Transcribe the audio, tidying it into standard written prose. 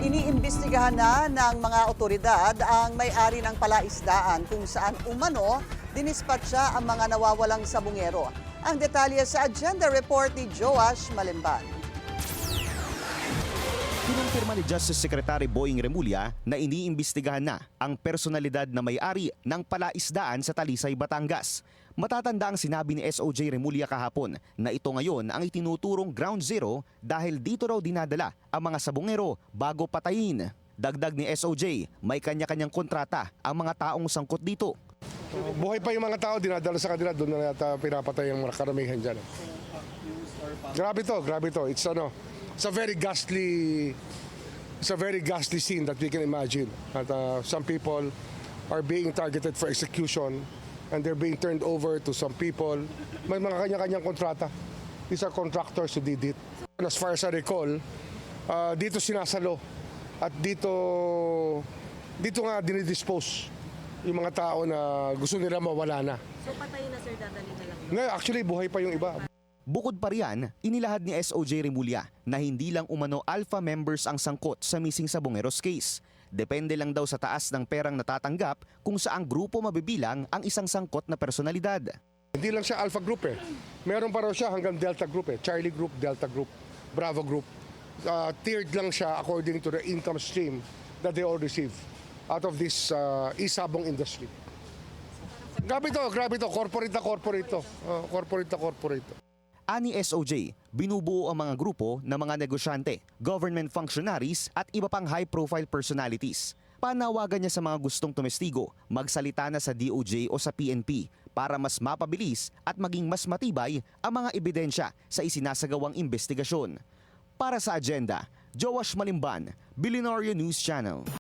Iniimbestigahan na ng mga otoridad ang may-ari ng palaisdaan kung saan umano dinispatcha ang mga nawawalang sabungero. Ang detalye sa agenda report ni Joash Malimban. Kinumpirma ni Justice Secretary Boying Remulla na iniimbestigahan na ang personalidad na may-ari ng palaisdaan sa Talisay, Batangas. Matatanda ang sinabi ni SOJ Remulla kahapon na ito ngayon ang itinuturong ground zero dahil dito raw dinadala ang mga sabungero bago patayin. Dagdag ni SOJ, may kanya-kanyang kontrata ang mga taong sangkot dito. Buhay pa yung mga tao, dinadala sa kanila, doon na yata pinapatay yung mga karamihan dyan. Grabe to. It's a very ghastly scene that we can imagine. At some people are being targeted for execution and they're being turned over to some people. May mga kanya-kanyang kontrata. These are contractors who did it. As far as I recall, dito sinasalo at dito nga dinidispose yung mga tao na gusto nila mawala na. So patay na sir, dadalhin na lang? Ngayon, actually, buhay pa yung iba. Bukod pa riyan, inilahad ni SOJ Remulla na hindi lang umano alpha members ang sangkot sa missing sabongeros case. Depende lang daw sa taas ng perang natatanggap kung saang grupo mabibilang ang isang sangkot na personalidad. Hindi lang siya alpha group eh. Meron pa raw siya hanggang delta group eh. Charlie group, delta group, Bravo group. Tiered lang siya according to the income stream that they all receive out of this isabong industry. Grabe to. Corporate na corporate to. Ani SOJ, binubuo ang mga grupo ng mga negosyante, government functionaries at iba pang high-profile personalities. Panawagan niya sa mga gustong tumestigo, magsalita na sa DOJ o sa PNP para mas mapabilis at maging mas matibay ang mga ebidensya sa isinasagawang investigasyon. Para sa agenda, Joash Malimban, Billionaire News Channel.